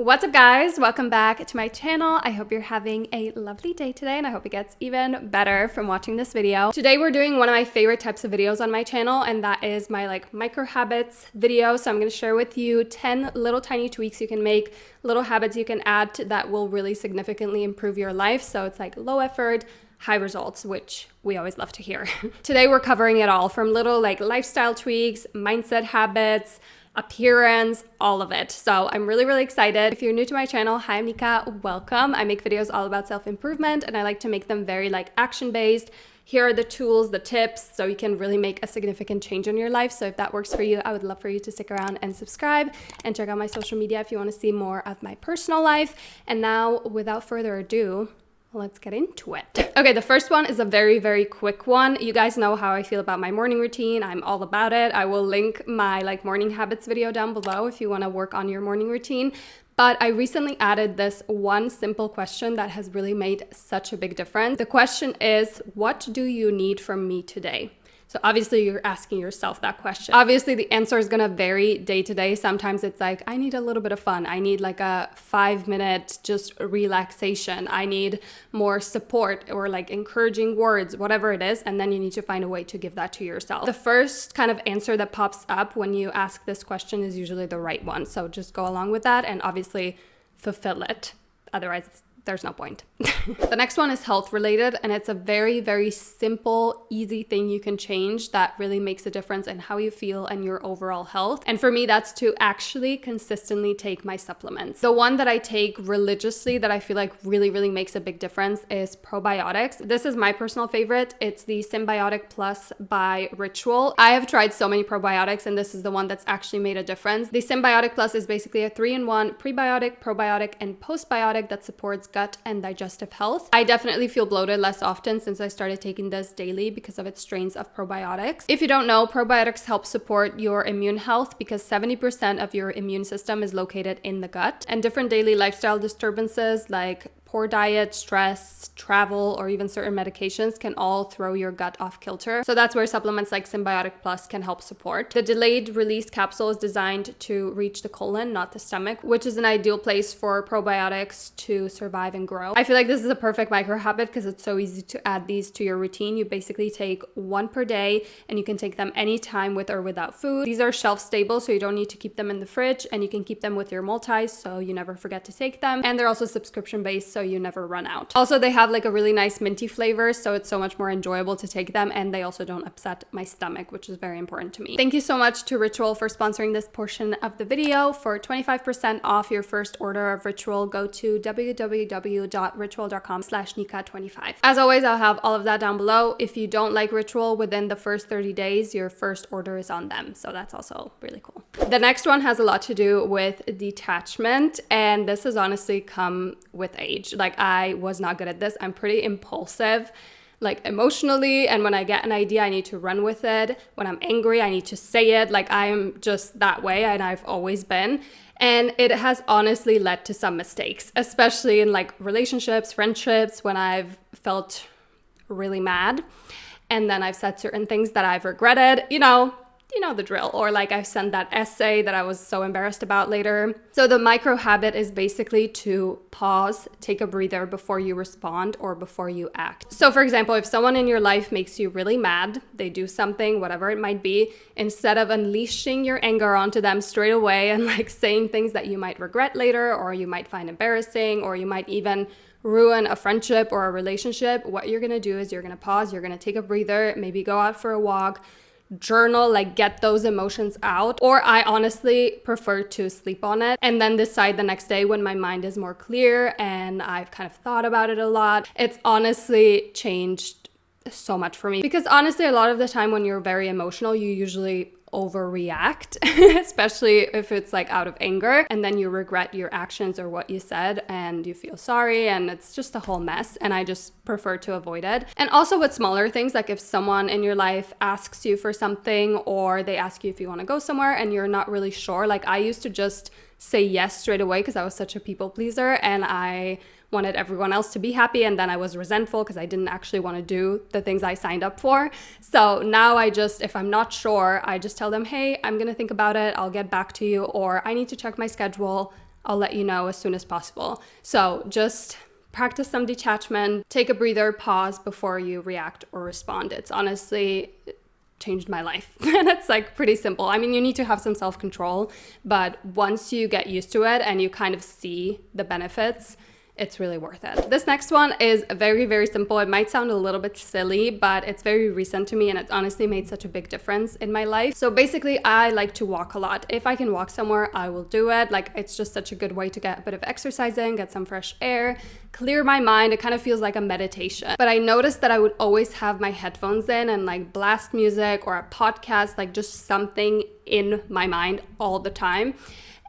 What's up, guys? Welcome back to my channel. I hope you're having a lovely day today, and I hope it gets even better from watching this video. Today we're doing one of my favorite types of videos on my channel, and that is my micro habits video. So I'm going to share with you 10 little tiny tweaks you can make, little habits you can add that will really significantly improve your life. So it's like low effort, high results, which we always love to hear. Today we're covering it all, from little lifestyle tweaks, mindset habits, appearance, all of it. So I'm really excited. If you're new to my channel, hi, I'm Nika, welcome. I make videos all about self-improvement, and I like to make them very action-based. Here are the tools, the tips, so you can really make a significant change in your life. So if that works for you, I would love for you to stick around and subscribe and check out my social media if you want to see more of my personal life. And now, without further ado, let's get into it. Okay, the first one is a very quick one. You guys know how I feel about my morning routine. I'm all about it. I will link my morning habits video down below if you want to work on your morning routine. But I recently added this one simple question that has really made such a big difference. The question is, what do you need from me today? So obviously you're asking yourself that question. Obviously the answer is gonna vary day to day. Sometimes it's like, I need a little bit of fun. I need a 5-minute just relaxation. I need more support or encouraging words, whatever it is. And then you need to find a way to give that to yourself. The first kind of answer that pops up when you ask this question is usually the right one. So just go along with that and obviously fulfill it. Otherwise, there's no point. The next one is health related, and it's a very simple, easy thing you can change that really makes a difference in how you feel and your overall health. And for me, that's to actually consistently take my supplements. The one that I take religiously that I feel really makes a big difference is probiotics. This is my personal favorite. It's the Symbiotic Plus by Ritual. I have tried so many probiotics, and this is the one that's actually made a difference. The Symbiotic Plus is basically a 3-in-1 prebiotic, probiotic, and postbiotic that supports gut and digestive health. I definitely feel bloated less often since I started taking this daily because of its strains of probiotics. If you don't know, probiotics help support your immune health because 70% of your immune system is located in the gut, and different daily lifestyle disturbances like poor diet, stress, travel, or even certain medications can all throw your gut off kilter. So that's where supplements like Symbiotic Plus can help support. The delayed release capsule is designed to reach the colon, not the stomach, which is an ideal place for probiotics to survive and grow. I feel like this is a perfect micro habit because it's so easy to add these to your routine. You basically take one per day, and you can take them anytime with or without food. These are shelf stable, so you don't need to keep them in the fridge, and you can keep them with your multis so you never forget to take them. And they're also subscription based, so you never run out. Also, they have a really nice minty flavor, so it's so much more enjoyable to take them, and they also don't upset my stomach, which is very important to me. Thank you so much to Ritual for sponsoring this portion of the video. For 25% off your first order of Ritual, go to www.ritual.com/Nika25. As always, I'll have all of that down below. If you don't like Ritual within the first 30 days, your first order is on them, so that's also really cool. The next one has a lot to do with detachment, and this has honestly come with age. I was not good at this. I'm pretty impulsive, emotionally, and when I get an idea, I need to run with it. When I'm angry, I need to say it. I'm just that way, and I've always been. And it has honestly led to some mistakes, especially in relationships, friendships, when I've felt really mad. And then I've said certain things that I've regretted, you know the drill, or I've sent that essay that I was so embarrassed about later. So the micro habit is basically to pause, take a breather before you respond or before you act. So for example, if someone in your life makes you really mad, they do something, whatever it might be, instead of unleashing your anger onto them straight away and saying things that you might regret later, or you might find embarrassing, or you might even ruin a friendship or a relationship, what you're gonna do is you're gonna pause, you're gonna take a breather, maybe go out for a walk, journal, get those emotions out. Or I honestly prefer to sleep on it and then decide the next day when my mind is more clear and I've kind of thought about it a lot. It's honestly changed so much for me, because honestly, a lot of the time when you're very emotional, you usually overreact, especially if it's out of anger, and then you regret your actions or what you said and you feel sorry, and it's just a whole mess, and I just prefer to avoid it. And also with smaller things, if someone in your life asks you for something, or they ask you if you want to go somewhere and you're not really sure, I used to just say yes straight away because I was such a people pleaser and I wanted everyone else to be happy, and then I was resentful because I didn't actually want to do the things I signed up for. So now if I'm not sure, I just tell them, hey, I'm gonna think about it, I'll get back to you, or I need to check my schedule, I'll let you know as soon as possible. So just practice some detachment, take a breather, pause before you react or respond. It's honestly changed my life. And it's like pretty simple. I mean, you need to have some self-control, but once you get used to it and you kind of see the benefits, it's really worth it. This next one is very, very simple. It might sound a little bit silly, but it's very recent to me and it's honestly made such a big difference in my life. So basically, I like to walk a lot. If I can walk somewhere, I will do it. Like, it's just such a good way to get a bit of exercise in, get some fresh air, clear my mind. It kind of feels like a meditation. But I noticed that I would always have my headphones in and like blast music or a podcast, like just something in my mind all the time.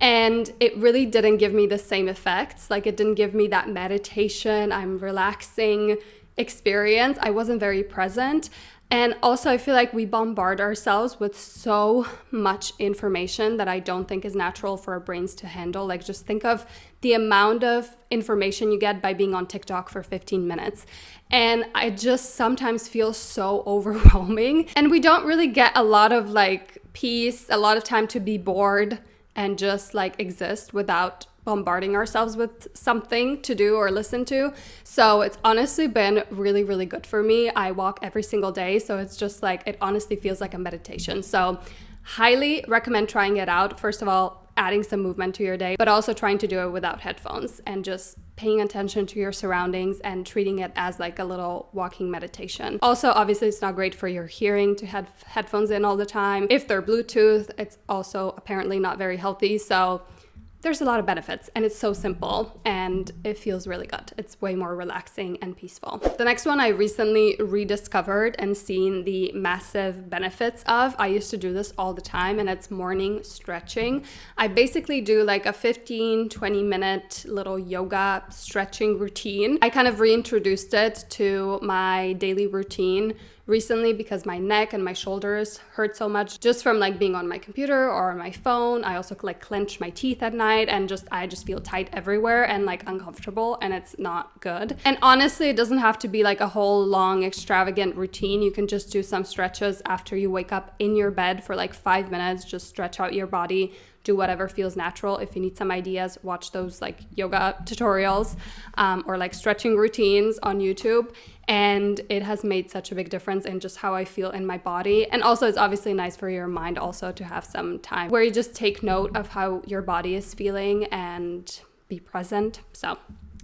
And it really didn't give me the same effects. Like, it didn't give me that meditation, I'm relaxing experience. I wasn't very present. And also, I feel like we bombard ourselves with so much information that I don't think is natural for our brains to handle. Like, just think of the amount of information you get by being on TikTok for 15 minutes. And I just sometimes feel so overwhelming. And we don't really get a lot of like peace, a lot of time to be bored and just like exist without bombarding ourselves with something to do or listen to. So it's honestly been really, really good for me. I walk every single day, so it's just like, it honestly feels like a meditation. So highly recommend trying it out. First of all, adding some movement to your day, but also trying to do it without headphones and just paying attention to your surroundings and treating it as like a little walking meditation. Also, obviously, it's not great for your hearing to have headphones in all the time. If they're Bluetooth, it's also apparently not very healthy. So there's a lot of benefits and it's so simple and it feels really good. It's way more relaxing and peaceful. The next one I recently rediscovered and seen the massive benefits of. I used to do this all the time and it's morning stretching. I basically do like a 15-20 minute little yoga stretching routine. I kind of reintroduced it to my daily routine recently because my neck and my shoulders hurt so much just from like being on my computer or on my phone. I also like clench my teeth at night and I just feel tight everywhere and like uncomfortable, and it's not good. And honestly, it doesn't have to be like a whole long extravagant routine. You can just do some stretches after you wake up in your bed for like 5 minutes. Just stretch out your body, do whatever feels natural. If you need some ideas, watch those like yoga tutorials or like stretching routines on YouTube. And it has made such a big difference in just how I feel in my body. And also, it's obviously nice for your mind also to have some time where you just take note of how your body is feeling and be present. So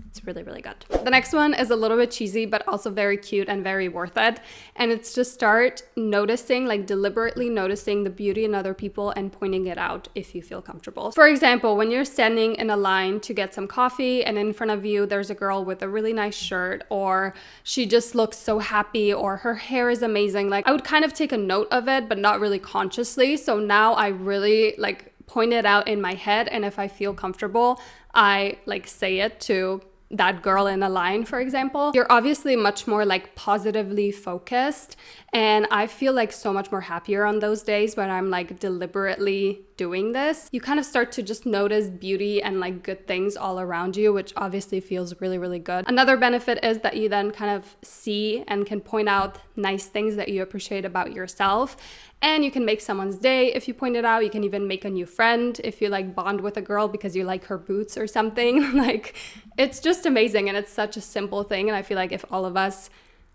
it's really, really good. The next one is a little bit cheesy, but also very cute and very worth it. And it's to start noticing, like deliberately noticing the beauty in other people and pointing it out if you feel comfortable. For example, when you're standing in a line to get some coffee and in front of you, there's a girl with a really nice shirt, or she just looks so happy, or her hair is amazing. Like, I would kind of take a note of it, but not really consciously. So now I really like point it out in my head. And if I feel comfortable, I like say it to that girl in a line, for example. You're obviously much more like positively focused, and I feel like so much more happier on those days when I'm like deliberately doing this. You kind of start to just notice beauty and like good things all around you, which obviously feels really, really good. Another benefit is that you then kind of see and can point out nice things that you appreciate about yourself. And you can make someone's day if you point it out. You can even make a new friend if you like bond with a girl because you like her boots or something. Like, it's just amazing, and it's such a simple thing. And I feel like if all of us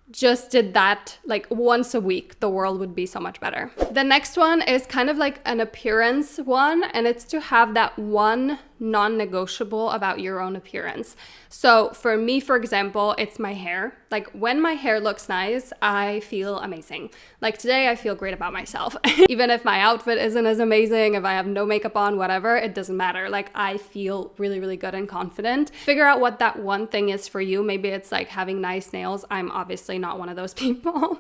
just did that like once a week, the world would be so much better. The next one is kind of like an appearance one, and it's to have that one non-negotiable about your own appearance. So for me, for example, it's my hair. Like, when my hair looks nice, I feel amazing. Like today, I feel great about myself. Even if my outfit isn't as amazing, if I have no makeup on, whatever, it doesn't matter. Like, I feel really, really good and confident. Figure out what that one thing is for you. Maybe it's like having nice nails. I'm obviously not one of those people,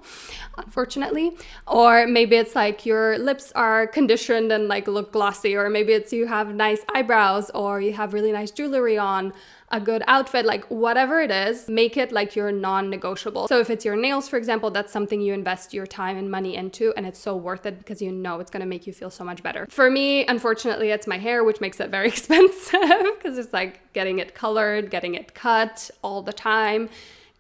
unfortunately. Or maybe it's like your lips are conditioned and like look glossy, or maybe it's you have nice eyebrows, or you have really nice jewelry on, a good outfit, like whatever it is, make it like your non-negotiable. So if it's your nails, for example, that's something you invest your time and money into, and it's so worth it because you know it's going to make you feel so much better. For me, unfortunately, it's my hair, which makes it very expensive because it's like getting it colored, getting it cut all the time,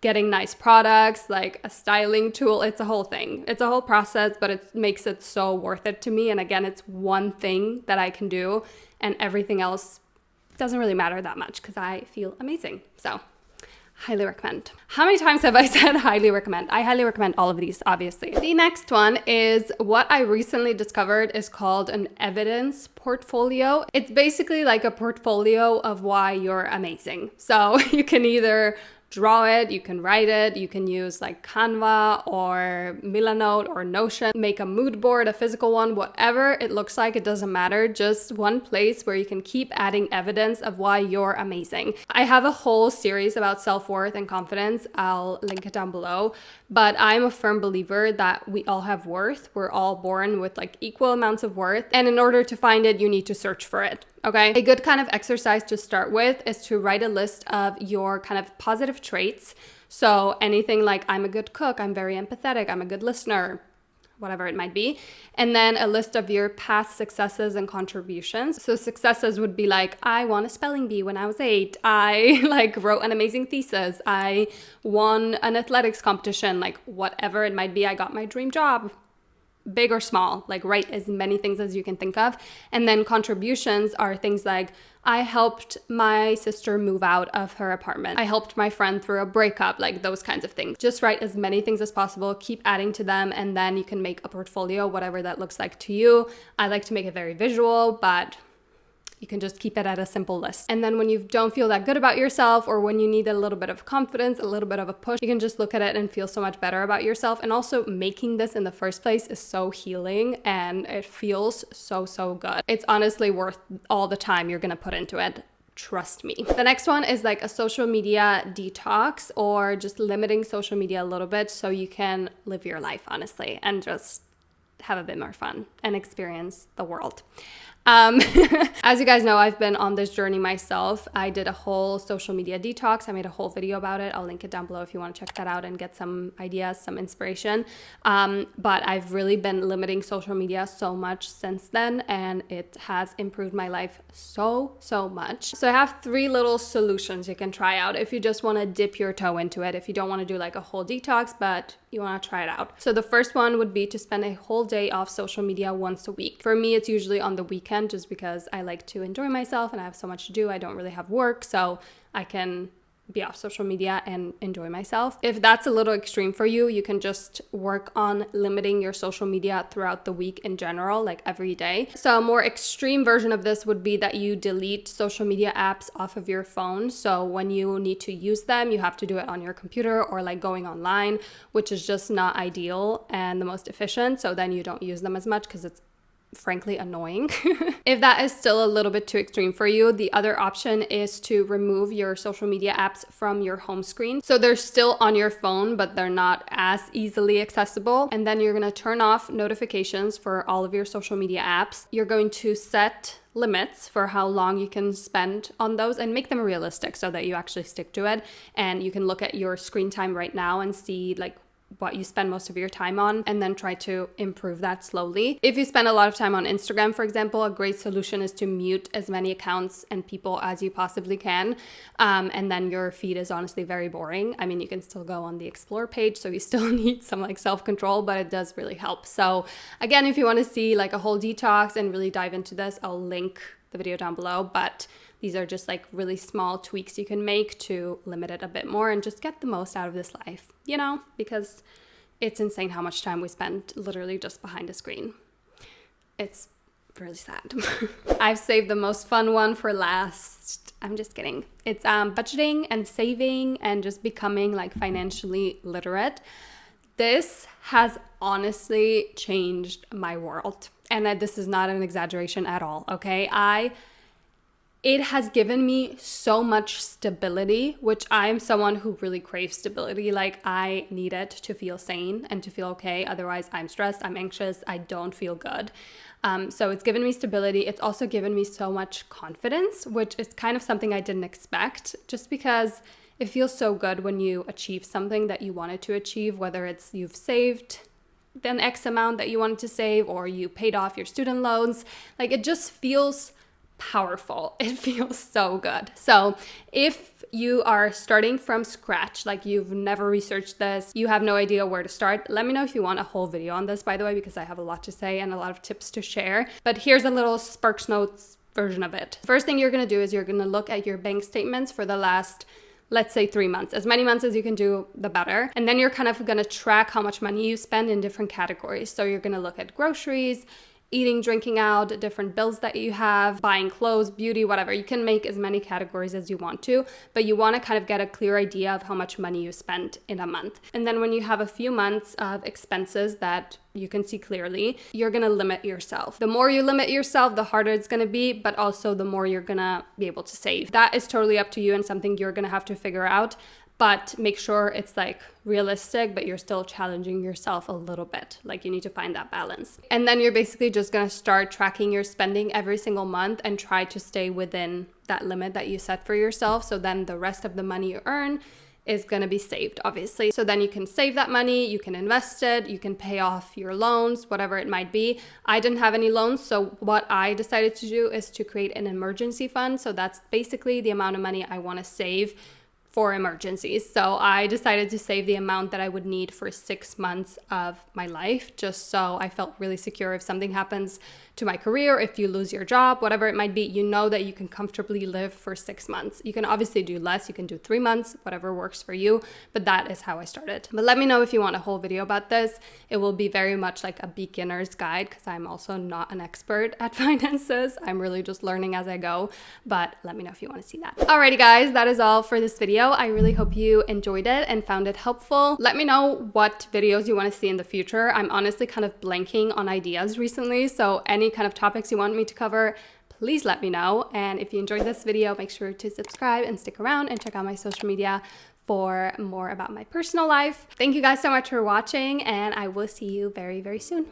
getting nice products, like a styling tool. It's a whole thing. It's a whole process, but it makes it so worth it to me. And again, it's one thing that I can do, and everything else doesn't really matter that much because I feel amazing. So highly recommend. How many times have I said highly recommend? I highly recommend all of these, obviously. The next one is what I recently discovered is called an evidence portfolio. It's basically like a portfolio of why you're amazing. So you can either draw it, you can write it, you can use like Canva or Milanote or Notion, make a mood board, a physical one, whatever it looks like, it doesn't matter. Just one place where you can keep adding evidence of why you're amazing. I have a whole series about self-worth and confidence. I'll link it down below, but I'm a firm believer that we all have worth. We're all born with like equal amounts of worth. And in order to find it, you need to search for it. Okay. A good kind of exercise to start with is to write a list of your kind of positive traits. So anything like I'm a good cook, I'm very empathetic, I'm a good listener, whatever it might be. And then a list of your past successes and contributions. So successes would be like, I won a spelling bee when I was 8. I like wrote an amazing thesis. I won an athletics competition, like whatever it might be. I got my dream job. Big or small, like write as many things as you can think of. And then contributions are things like, I helped my sister move out of her apartment. I helped my friend through a breakup, like those kinds of things. Just write as many things as possible, keep adding to them, and then you can make a portfolio, whatever that looks like to you. I like to make it very visual, but you can just keep it at a simple list. And then when you don't feel that good about yourself, or when you need a little bit of confidence, a little bit of a push, you can just look at it and feel so much better about yourself. And also making this in the first place is so healing and it feels so, so good. It's honestly worth all the time you're gonna put into it. Trust me. The next one is like a social media detox, or just limiting social media a little bit so you can live your life, honestly, and just have a bit more fun and experience the world. As you guys know, I've been on this journey myself. I did a whole social media detox. I made a whole video about it. I'll link it down below if you want to check that out and get some ideas, some inspiration. But I've really been limiting social media so much since then, and it has improved my life so, so much. So I have 3 little solutions you can try out if you just want to dip your toe into it, if you don't want to do like a whole detox, but you want to try it out. So the first one would be to spend a whole day off social media once a week. For me, it's usually on the weekend, just because I like to enjoy myself and I have so much to do. I don't really have work, so I can be off social media and enjoy myself. If that's a little extreme for you, you can just work on limiting your social media throughout the week in general, like every day. So a more extreme version of this would be that you delete social media apps off of your phone. So when you need to use them, you have to do it on your computer or like going online, which is just not ideal and the most efficient. So then you don't use them as much because it's frankly annoying. If that is still a little bit too extreme for you, the other option is to remove your social media apps from your home screen. So they're still on your phone, but they're not as easily accessible. And then you're going to turn off notifications for all of your social media apps. You're going to set limits for how long you can spend on those and make them realistic so that you actually stick to it. And you can look at your screen time right now and see like what you spend most of your time on, and then try to improve that slowly. If you spend a lot of time on Instagram, for example, a great solution is to mute as many accounts and people as you possibly can. And then your feed is honestly very boring. I mean, you can still go on the explore page, so you still need some like self-control, but it does really help. So again, if you want to see like a whole detox and really dive into this, I'll link the video down below, but these are just like really small tweaks you can make to limit it a bit more and just get the most out of this life, you know, because it's insane how much time we spend literally just behind a screen. It's really sad. I've saved the most fun one for last. I'm just kidding. It's budgeting and saving and just becoming like financially literate. This has honestly changed my world. And this is not an exaggeration at all, okay? It has given me so much stability, which I'm someone who really craves stability. Like I need it to feel sane and to feel okay. Otherwise I'm stressed, I'm anxious, I don't feel good. So it's given me stability. It's also given me so much confidence, which is kind of something I didn't expect, just because it feels so good when you achieve something that you wanted to achieve, whether it's you've saved an X amount that you wanted to save or you paid off your student loans. Like it just feels powerful. It feels so good. So if you are starting from scratch, like you've never researched this, you have no idea where to start, let me know if you want a whole video on this, by the way, because I have a lot to say and a lot of tips to share. But here's a little Sparks Notes version of it. First thing you're gonna do is you're gonna look at your bank statements for the last, let's say 3 months. As many months as you can do, the better. And then you're kind of gonna track how much money you spend in different categories. So you're gonna look at groceries, eating, drinking out, different bills that you have, buying clothes, beauty, whatever. You can make as many categories as you want to, but you want to kind of get a clear idea of how much money you spent in a month. And then when you have a few months of expenses that you can see clearly, you're going to limit yourself. The more you limit yourself, the harder it's going to be, but also the more you're going to be able to save. That is totally up to you and something you're going to have to figure out. But make sure it's like realistic, but you're still challenging yourself a little bit. Like you need to find that balance. And then you're basically just gonna start tracking your spending every single month and try to stay within that limit that you set for yourself. So then the rest of the money you earn is going to be saved, obviously. So then you can save that money, you can invest it, you can pay off your loans, whatever it might be. I didn't have any loans, so what I decided to do is to create an emergency fund. So that's basically the amount of money I want to save for emergencies. So I decided to save the amount that I would need for 6 months of my life, just so I felt really secure if something happens to my career, if you lose your job, whatever it might be, you know that you can comfortably live for 6 months. You can obviously do less, you can do 3 months, whatever works for you, but that is how I started. But let me know if you want a whole video about this. It will be very much like a beginner's guide because I'm also not an expert at finances. I'm really just learning as I go, but let me know if you want to see that. Alrighty guys, that is all for this video. I really hope you enjoyed it and found it helpful. Let me know what videos you want to see in the future. I'm honestly kind of blanking on ideas recently, so any kind of topics you want me to cover, please let me know. And if you enjoyed this video, make sure to subscribe and stick around and check out my social media for more about my personal life. Thank you guys so much for watching, and I will see you very, very soon.